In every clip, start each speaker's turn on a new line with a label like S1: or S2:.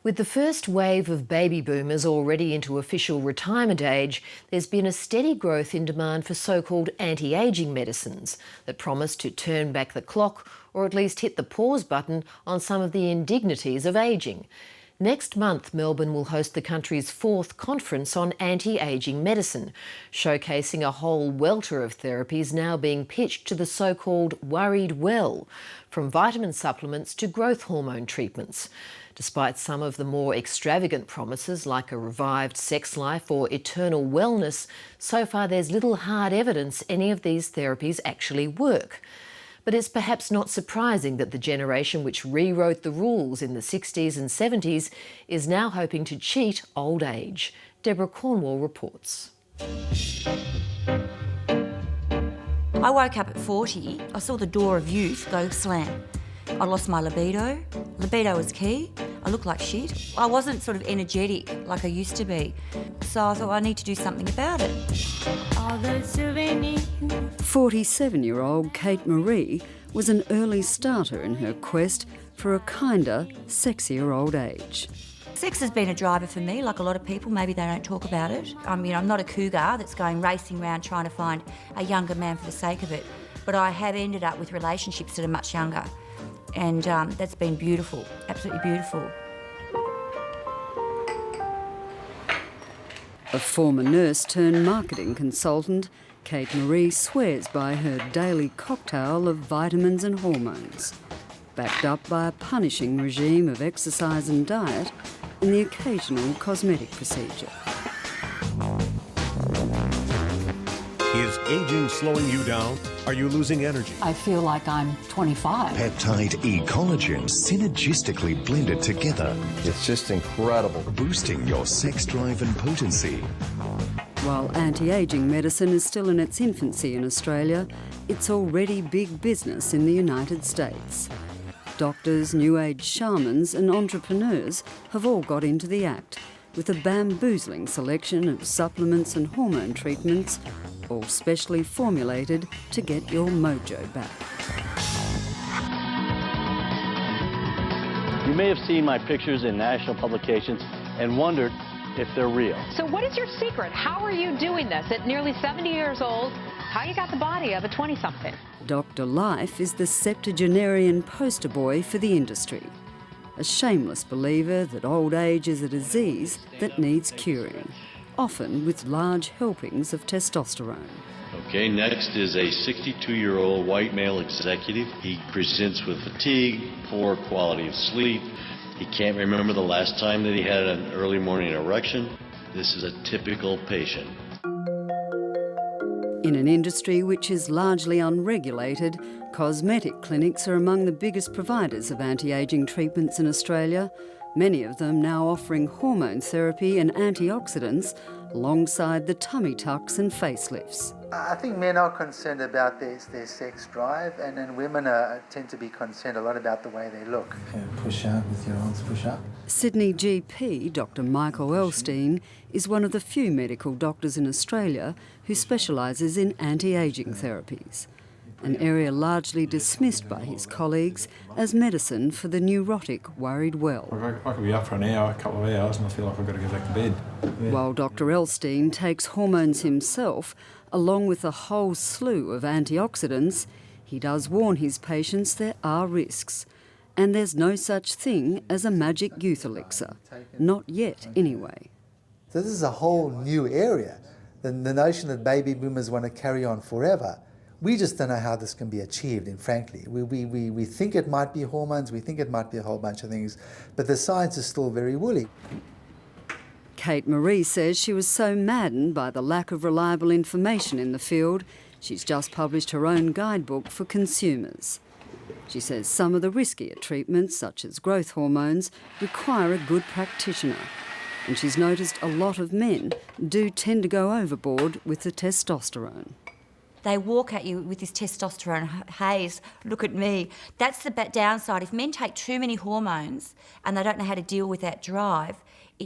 S1: With the first wave of baby boomers already into official retirement age, there's been a steady growth in demand for so-called anti-ageing medicines that promise to turn back the clock or at least hit the pause button on some of the indignities of ageing. Next month, Melbourne will host the country's 4th conference on anti-ageing medicine, showcasing a whole welter of therapies now being pitched to the so-called worried well, from vitamin supplements to growth hormone treatments. Despite some of the more extravagant promises like a revived sex life or eternal wellness, so far there's little hard evidence any of these therapies actually work. But it's perhaps not surprising that the generation which rewrote the rules in the 60s and 70s is now hoping to cheat old age. Deborah Cornwall reports.
S2: I woke up at 40, I saw the door of youth go slam. I lost my libido. Libido was key. I looked like shit. I wasn't sort of energetic like I used to be. So I thought I need to do something about it.
S3: 47-year-old Kate Marie was an early starter in her quest for a kinder, sexier old age.
S2: Sex has been a driver for me, like a lot of people. Maybe they don't talk about it. I'm not a cougar that's going racing around trying to find a younger man for the sake of it. But I have ended up with relationships that are much younger. And that's been beautiful, absolutely beautiful.
S3: A former nurse turned marketing consultant, Kate Marie swears by her daily cocktail of vitamins and hormones, backed up by a punishing regime of exercise and diet and the occasional cosmetic procedure.
S4: Is aging slowing you down? Are you losing energy?
S5: I feel like I'm 25.
S6: Peptide E-collagen synergistically blended together.
S7: It's just incredible.
S6: Boosting your sex drive and potency.
S3: While anti-ageing medicine is still in its infancy in Australia, it's already big business in the United States. Doctors, new age shamans and entrepreneurs have all got into the act with a bamboozling selection of supplements and hormone treatments, all specially formulated to get your mojo back.
S8: You may have seen my pictures in national publications and wondered if they're real.
S9: So what is your secret? How are you doing this at nearly 70 years old? How you got the body of a 20-something?
S3: Dr. Life is the septuagenarian poster boy for the industry, a shameless believer that old age is a disease that needs curing, often with large helpings of testosterone.
S8: Okay, next is a 62-year-old white male executive. He presents with fatigue, poor quality of sleep. He can't remember the last time that he had an early morning erection. This is a typical patient.
S3: In an industry which is largely unregulated, cosmetic clinics are among the biggest providers of anti-ageing treatments in Australia, many of them now offering hormone therapy and antioxidants alongside the tummy tucks and facelifts.
S10: I think men are concerned about their sex drive, and then women tend to be concerned a lot about the way they look.
S11: Push up with your arms, push up.
S3: Sydney GP Dr Michael Elstein is one of the few medical doctors in Australia who specialises in anti-ageing therapies, an area largely dismissed by his colleagues as medicine for the neurotic worried well.
S11: I could be up for an hour, a couple of hours, and I feel like I've got to go back to bed. Yeah.
S3: While Dr Elstein takes hormones himself, along with a whole slew of antioxidants, he does warn his patients there are risks. And there's no such thing as a magic youth elixir. Not yet, anyway.
S10: So this is a whole new area. The notion that baby boomers want to carry on forever. We just don't know how this can be achieved, and frankly. We think it might be hormones, we think it might be a whole bunch of things, but the science is still very woolly.
S3: Kate Marie says she was so maddened by the lack of reliable information in the field, she's just published her own guidebook for consumers. She says some of the riskier treatments, such as growth hormones, require a good practitioner. And she's noticed a lot of men do tend to go overboard with the testosterone.
S2: They walk at you with this testosterone haze. Look at me. That's the downside. If men take too many hormones and they don't know how to deal with that drive,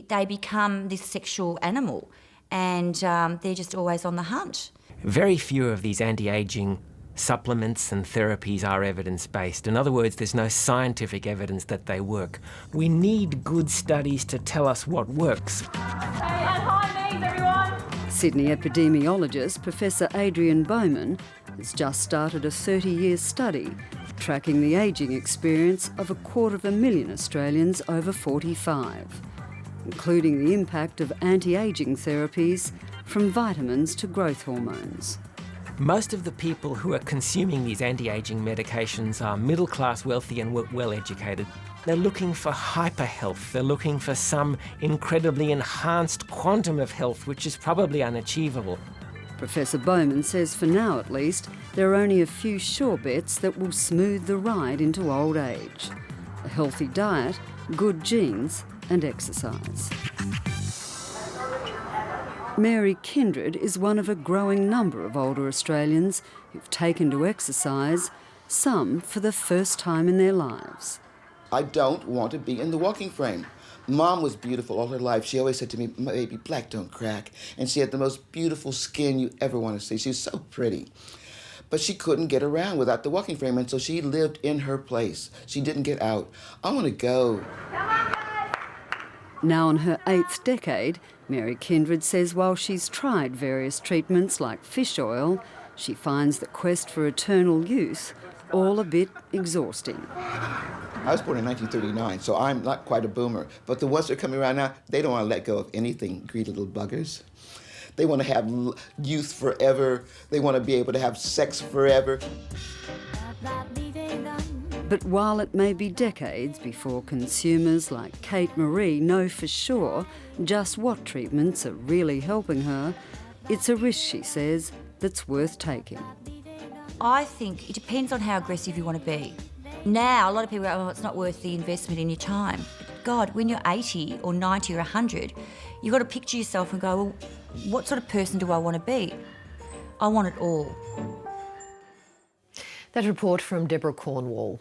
S2: they become this sexual animal, and they're just always on the hunt.
S12: Very few of these anti-ageing supplements and therapies are evidence-based. In other words, there's no scientific evidence that they work. We need good studies to tell us what works.
S3: Sydney epidemiologist Professor Adrian Bowman has just started a 30-year study tracking the ageing experience of 250,000 Australians over 45, including the impact of anti-ageing therapies from vitamins to growth hormones.
S12: Most of the people who are consuming these anti-ageing medications are middle-class, wealthy and well-educated. They're looking for hyper-health. They're looking for some incredibly enhanced quantum of health, which is probably unachievable.
S3: Professor Bowman says for now at least, there are only a few sure bets that will smooth the ride into old age. A healthy diet, good genes and exercise. Mary Kindred is one of a growing number of older Australians who've taken to exercise, some for the first time in their lives.
S13: I don't want to be in the walking frame. Mom was beautiful all her life. She always said to me, "Baby, black don't crack." And she had the most beautiful skin you ever want to see. She was so pretty. But she couldn't get around without the walking frame, and so she lived in her place. She didn't get out. I want to go.
S3: Now in her 8th decade, Mary Kindred says while she's tried various treatments like fish oil, she finds the quest for eternal youth all a bit exhausting.
S13: I was born in 1939, so I'm not quite a boomer. But the ones that are coming around now, they don't want to let go of anything, greedy little buggers. They want to have youth forever. They want to be able to have sex forever.
S3: But while it may be decades before consumers like Kate Marie know for sure just what treatments are really helping her, it's a risk, she says, that's worth taking.
S2: I think it depends on how aggressive you want to be. Now, a lot of people go, oh, it's not worth the investment in your time. But God, when you're 80 or 90 or 100, you've got to picture yourself and go, well, what sort of person do I want to be? I want it all.
S1: That report from Deborah Cornwall.